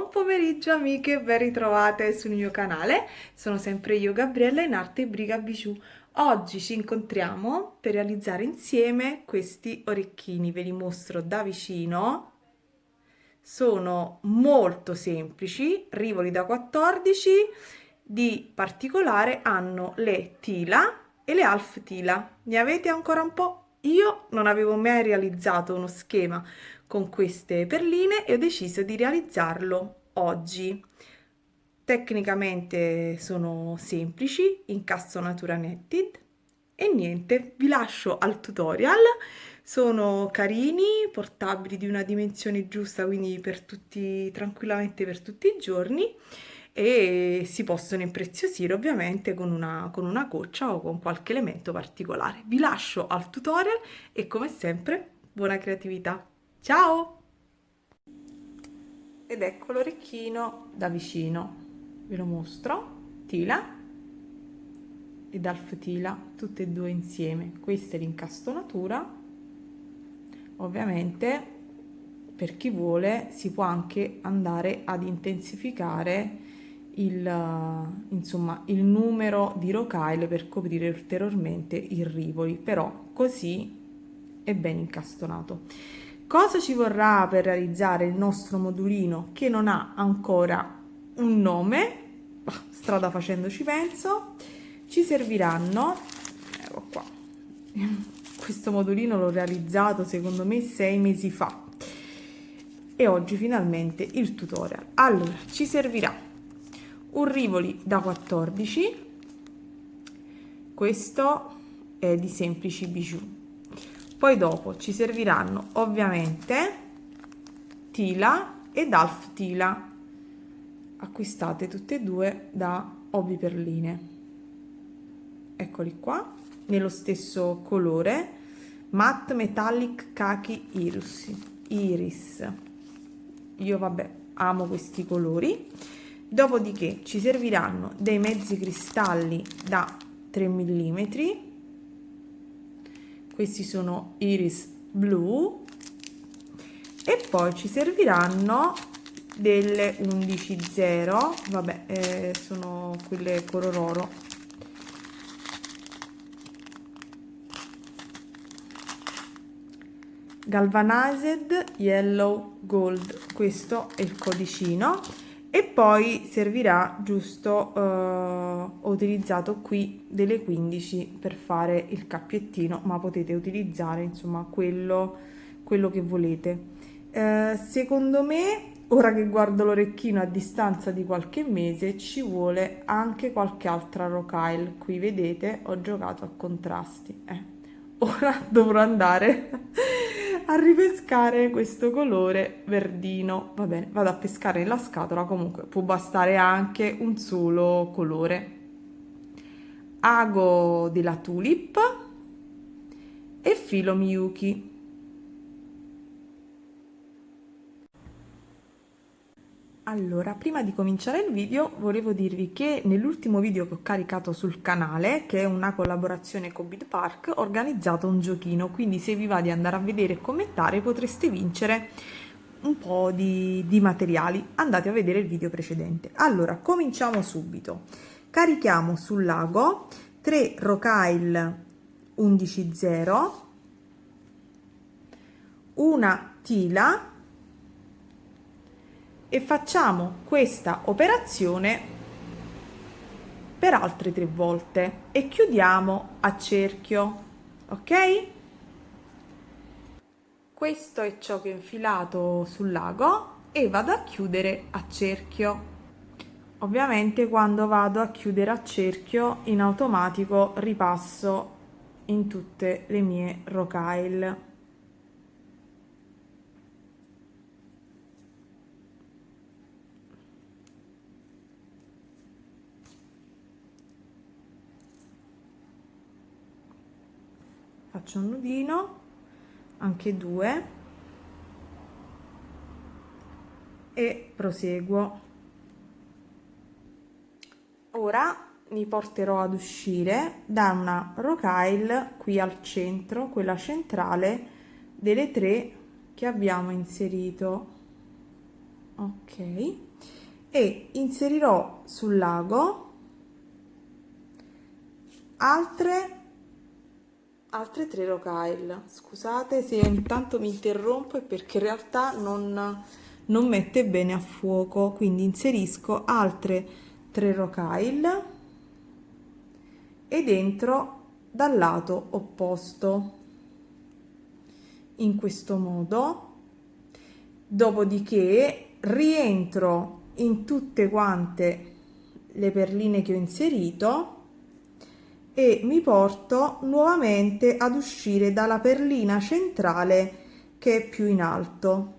Buon pomeriggio amiche, ben ritrovate sul mio canale. Sono sempre io, Gabriella, in arte Briga Bijou. Oggi ci incontriamo per realizzare insieme questi orecchini. Ve li mostro da vicino. Sono molto semplici, rivoli da 14, di particolare hanno le tila e le half tila. Ne avete ancora un po'? Io non avevo mai realizzato uno schema con queste perline e ho deciso di realizzarlo oggi. Tecnicamente sono semplici, incastonatura knitted e niente, vi lascio al tutorial. Sono carini, portabili di una dimensione giusta, quindi per tutti, tranquillamente per tutti i giorni, e si possono impreziosire ovviamente con una goccia o con qualche elemento particolare. Vi lascio al tutorial e come sempre buona creatività. Ciao! Ed ecco l'orecchino da vicino, ve lo mostro, tila ed half tila, tutte e due insieme. Questa è l'incastonatura. Ovviamente per chi vuole si può anche andare ad intensificare insomma, il numero di rocaille per coprire ulteriormente i rivoli, però così è ben incastonato. Cosa ci vorrà per realizzare il nostro modulino che non ha ancora un nome? Strada facendo ci penso. Ci serviranno, ecco qua, questo modulino l'ho realizzato secondo me 6 mesi fa e oggi finalmente il tutorial. Allora, ci servirà un rivoli da 14, questo è di semplici bijou. Poi dopo ci serviranno ovviamente tila ed half tila, acquistate tutte e due da Hobby Perline. Eccoli qua, nello stesso colore, matte metallic khaki iris. Io vabbè amo questi colori. Dopodiché ci serviranno dei mezzi cristalli da 3 mm. Questi sono iris blu e poi ci serviranno delle 11.0, vabbè, sono quelle color galvanized yellow gold, questo è il codicino. E poi servirà giusto, ho utilizzato qui delle 15 per fare il cappiettino, ma potete utilizzare insomma quello che volete. Secondo me, ora che guardo l'orecchino a distanza di qualche mese, ci vuole anche qualche altra rocaille. Qui vedete ho giocato a contrasti, ora dovrò andare a ripescare questo colore verdino. Va bene, vado a pescare nella scatola, comunque può bastare anche un solo colore. Ago della Tulip e filo Miyuki. Allora, prima di cominciare il video volevo dirvi che nell'ultimo video che ho caricato sul canale, che è una collaborazione con Bidpark, ho organizzato un giochino, quindi se vi va di andare a vedere e commentare potreste vincere un po' di materiali. Andate a vedere il video precedente. Allora, cominciamo subito. Carichiamo sull'ago 3 rocaille 11.0, una tila e facciamo questa operazione per altre 3 volte e chiudiamo a cerchio, ok? Questo è ciò che ho infilato sul lago e vado a chiudere a cerchio. Ovviamente quando vado a chiudere a cerchio in automatico ripasso in tutte le mie rocaille. Faccio un nodino, anche 2, e proseguo. Ora mi porterò ad uscire da una rocaille qui al centro, quella centrale delle 3 che abbiamo inserito, ok, e inserirò sul lago altre 3 rocaille. Scusate se intanto mi interrompo, è perché in realtà non mette bene a fuoco, quindi inserisco altre 3 rocaille ed entro dal lato opposto in questo modo. Dopodiché rientro in tutte quante le perline che ho inserito e mi porto nuovamente ad uscire dalla perlina centrale che è più in alto.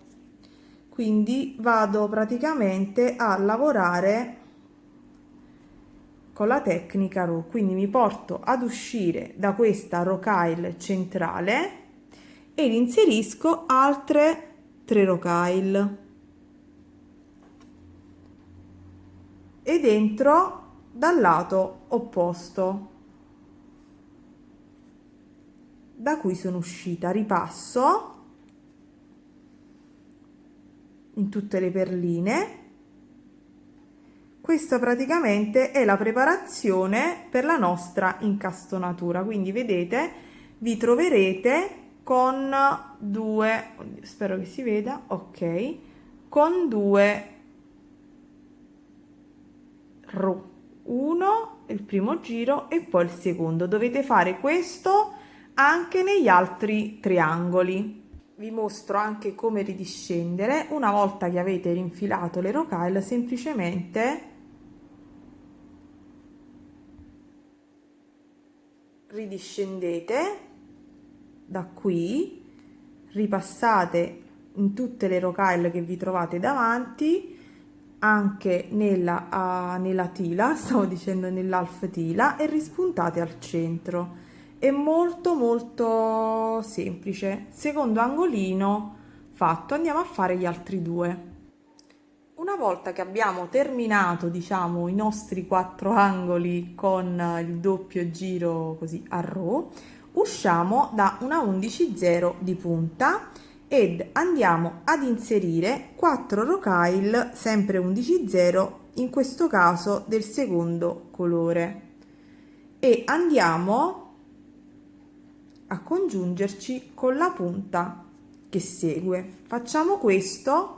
Quindi vado praticamente a lavorare con la tecnica row, quindi mi porto ad uscire da questa rocaille centrale ed inserisco altre 3 rocaille ed entro dal lato opposto da cui sono uscita. Ripasso in tutte le perline. Questa praticamente è la preparazione per la nostra incastonatura, quindi vedete, vi troverete con due, spero che si veda, ok, con 2 row, uno il primo giro e poi il secondo. Dovete fare questo anche negli altri triangoli. Vi mostro anche come ridiscendere. Una volta che avete rinfilato le rocaille, semplicemente ridiscendete da qui, ripassate in tutte le rocaille che vi trovate davanti, anche nella tila, stavo dicendo nell'half tila, e rispuntate al centro. È molto molto semplice. Secondo angolino fatto, andiamo a fare gli altri 2. Una volta che abbiamo terminato, diciamo, i nostri 4 angoli con il doppio giro così a row, usciamo da una 11,0 di punta ed andiamo ad inserire 4 rocaille sempre 11,0, in questo caso del secondo colore, e andiamo a congiungerci con la punta che segue. Facciamo questo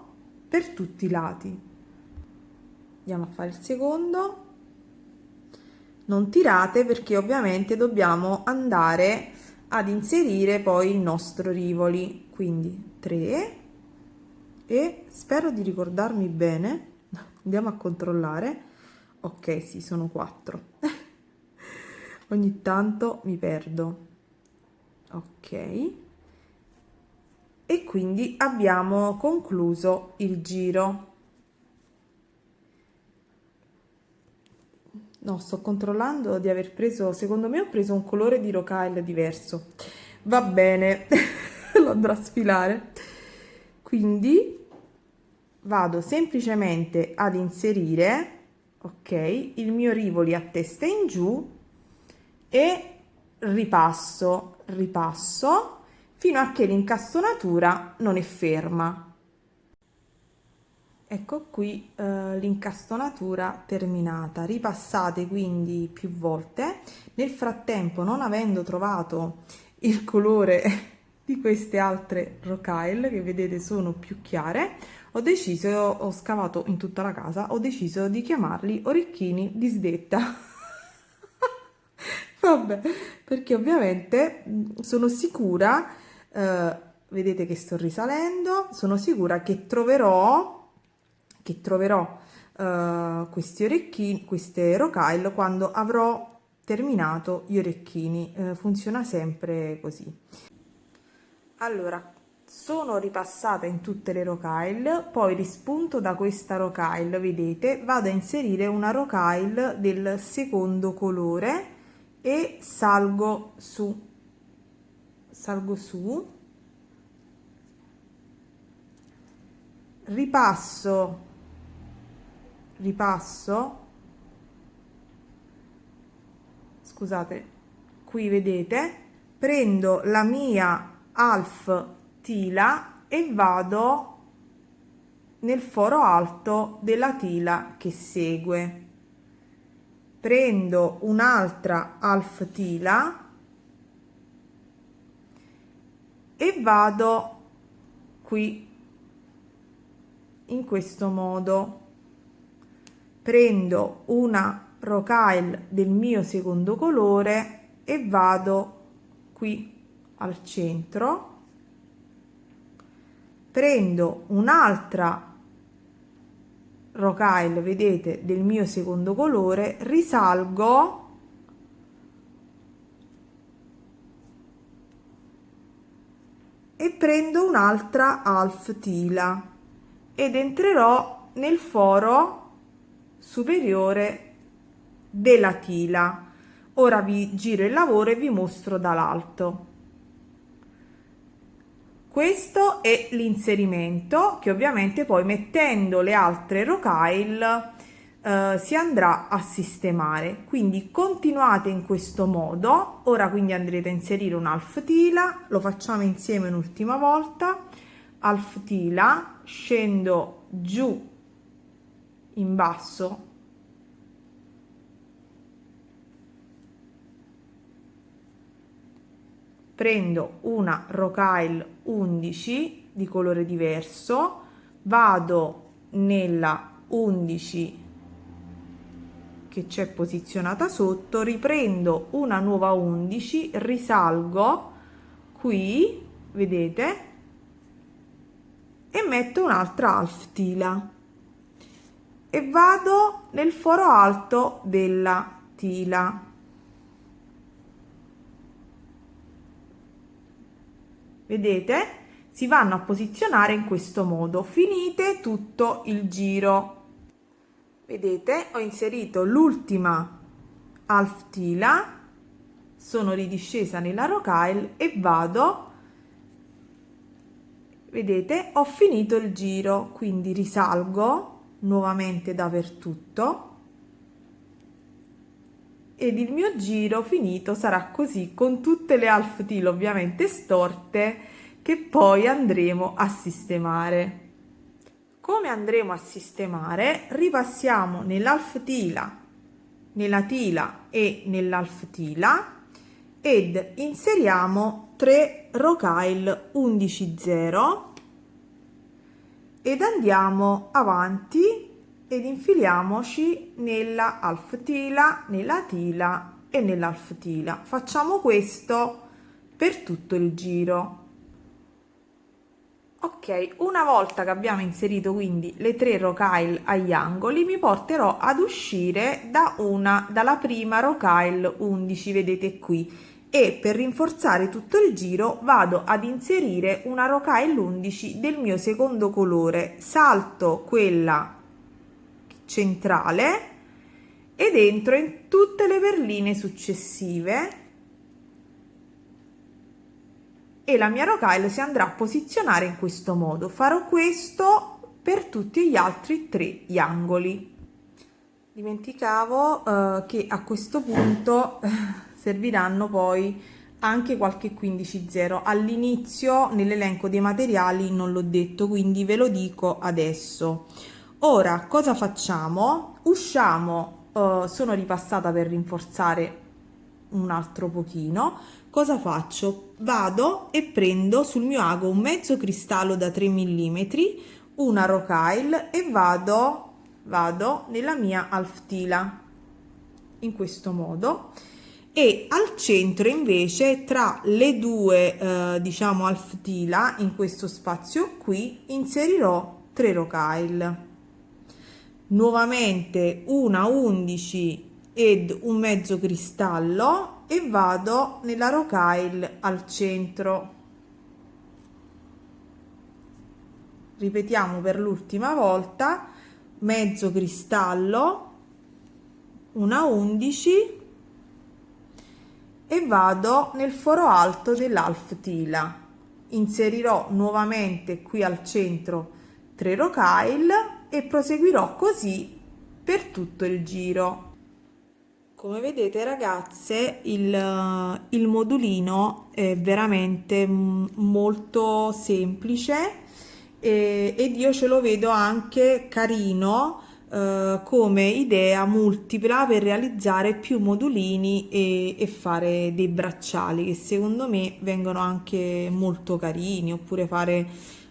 per tutti i lati. Andiamo a fare il secondo. Non tirate, perché ovviamente dobbiamo andare ad inserire poi il nostro rivoli, quindi 3, e spero di ricordarmi bene, andiamo a controllare. Ok, sì, sono 4. Ogni tanto mi perdo. Ok, e quindi abbiamo concluso il giro. No, sto controllando di aver preso, secondo me ho preso un colore di rocaille diverso. Va bene, lo andrò a sfilare. Quindi vado semplicemente ad inserire, ok, il mio rivoli a testa in giù e ripasso fino a che l'incastonatura non è ferma. Ecco qui l'incastonatura terminata. Ripassate quindi più volte. Nel frattempo, non avendo trovato il colore di queste altre rocaille, che vedete sono più chiare, ho scavato in tutta la casa, ho deciso di chiamarli orecchini di sdetta. Vabbè, perché ovviamente sono sicura, vedete che sto risalendo, sono sicura che troverò questi orecchini, queste rocaille, quando avrò terminato gli orecchini. Funziona sempre così. Allora, sono ripassata in tutte le rocaille, poi rispunto da questa rocaille, vedete, vado a inserire una rocaille del secondo colore e salgo su, ripasso, scusate, qui vedete, prendo la mia half tila e vado nel foro alto della tila che segue. Prendo un'altra half tila e vado qui in questo modo. Prendo una rocaille del mio secondo colore e vado qui al centro, prendo un'altra rocaille, vedete, del mio secondo colore, risalgo e prendo un'altra half tila ed entrerò nel foro superiore della tila. Ora vi giro il lavoro e vi mostro dall'alto. Questo è l'inserimento che ovviamente poi mettendo le altre rocaille si andrà a sistemare. Quindi continuate in questo modo. Ora quindi andrete a inserire un half tila, lo facciamo insieme un'ultima volta. Half tila, scendo giù in basso, prendo una rocaille 11 di colore diverso, vado nella 11 che c'è posizionata sotto, riprendo una nuova 11, risalgo qui, vedete, e metto un'altra half tila e vado nel foro alto della tila. Vedete? Si vanno a posizionare in questo modo. Finite tutto il giro. Vedete? Ho inserito l'ultima half tila, sono ridiscesa nella rocaille e vado, vedete, ho finito il giro, quindi risalgo nuovamente dappertutto ed il mio giro finito sarà così, con tutte le half tila ovviamente storte che poi andremo a sistemare. Come andremo a sistemare? Ripassiamo nell'half tila, nella tila e nell'half tila ed inseriamo 3 rocaille 11,0 ed andiamo avanti ed infiliamoci nella half tila, nella tila e nell'half tila. Facciamo questo per tutto il giro. Ok, una volta che abbiamo inserito quindi le 3 rocaille agli angoli, mi porterò ad uscire dalla prima rocaille 11, vedete qui, e per rinforzare tutto il giro vado ad inserire una rocaille 11 del mio secondo colore, salto quella centrale ed entro in tutte le perline successive e la mia rocaille si andrà a posizionare in questo modo. Farò questo per tutti gli altri 3 gli angoli. Dimenticavo che a questo punto serviranno poi anche qualche 15,0. All'inizio nell'elenco dei materiali non l'ho detto, quindi ve lo dico adesso. Ora cosa facciamo? Usciamo, sono ripassata per rinforzare un altro pochino. Cosa faccio? Vado e prendo sul mio ago un mezzo cristallo da 3 mm, una rocaille e vado nella mia half tila in questo modo e al centro invece tra le due diciamo half tila in questo spazio qui inserirò 3 rocaille, nuovamente una 11 ed un mezzo cristallo e vado nella rocaille al centro. Ripetiamo per l'ultima volta: mezzo cristallo, una 11 e vado nel foro alto dell'half tila. Inserirò nuovamente qui al centro 3 rocaille e proseguirò così per tutto il giro. Come vedete ragazze, il modulino è veramente molto semplice ed io ce lo vedo anche carino come idea multipla per realizzare più modulini e fare dei bracciali che secondo me vengono anche molto carini, oppure fare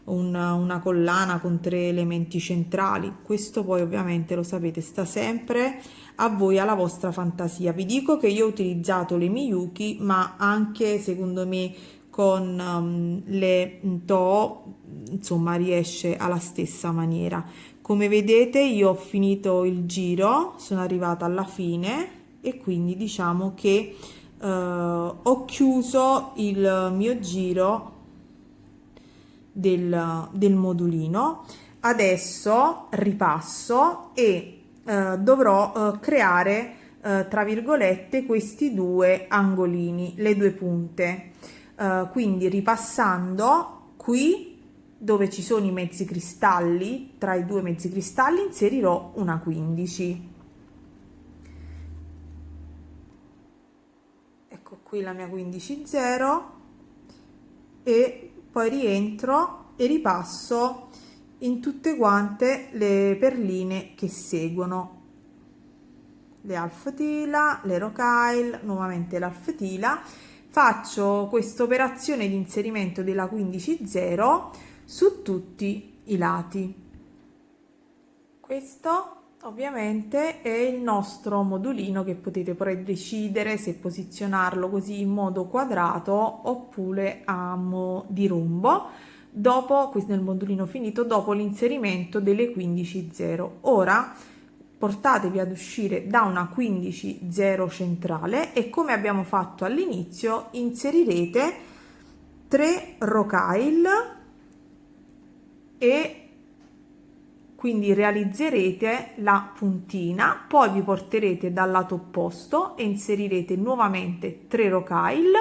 una collana con 3 elementi centrali. Questo poi ovviamente lo sapete, sta sempre a voi, alla vostra fantasia. Vi dico che io ho utilizzato le Miyuki, ma anche secondo me con le Toho, insomma, riesce alla stessa maniera. Come vedete io ho finito il giro, sono arrivata alla fine e quindi diciamo che ho chiuso il mio giro del modulino. Adesso ripasso e dovrò creare tra virgolette questi due angolini, le due punte. Quindi ripassando qui dove ci sono i mezzi cristalli, tra i due mezzi cristalli inserirò una 15. Ecco qui la mia 15 0 e poi rientro e ripasso in tutte quante le perline che seguono, le half tila, le rocaille, nuovamente l'half tila. Faccio questa operazione di inserimento della 15 0 su tutti i lati. Questo ovviamente è il nostro modulino, che potete poi decidere se posizionarlo così in modo quadrato oppure a mo' di rombo dopo, nel modulino finito, dopo l'inserimento delle 15 0. Ora portatevi ad uscire da una 15 0 centrale e, come abbiamo fatto all'inizio, inserirete 3 rocaille e quindi realizzerete la puntina, poi vi porterete dal lato opposto e inserirete nuovamente 3 rocaille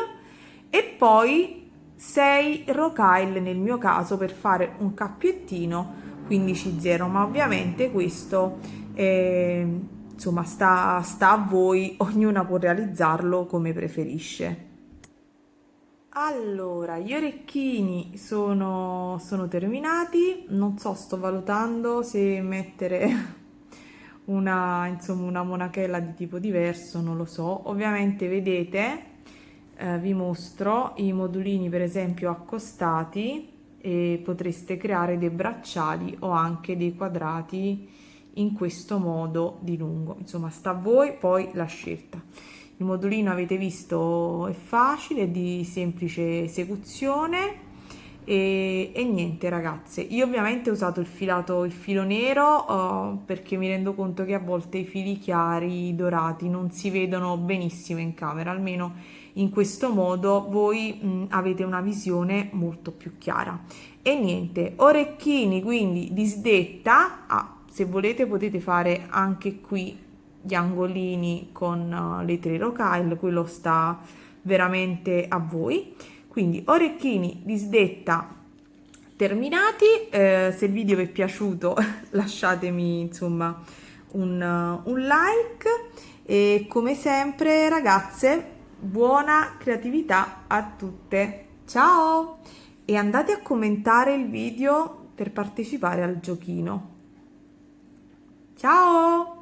e poi 6 rocaille nel mio caso, per fare un cappiettino 15 0, ma ovviamente questo insomma sta a voi, ognuna può realizzarlo come preferisce. Allora, gli orecchini sono terminati, non so, sto valutando se mettere insomma, una monachella di tipo diverso, non lo so. Ovviamente vedete, vi mostro i modulini per esempio accostati e potreste creare dei bracciali o anche dei quadrati in questo modo di lungo. Insomma, sta a voi poi la scelta. Il modulino, avete visto, è facile, è di semplice esecuzione e niente ragazze, io ovviamente ho usato il filo nero perché mi rendo conto che a volte i fili chiari dorati non si vedono benissimo in camera, almeno in questo modo voi avete una visione molto più chiara. E niente, orecchini quindi di sdetta, se volete potete fare anche qui gli angolini con le 3 rocaille, quello sta veramente a voi. Quindi orecchini di sdetta terminati. Se il video vi è piaciuto lasciatemi insomma un like e, come sempre ragazze, buona creatività a tutte, ciao, e andate a commentare il video per partecipare al giochino. Ciao!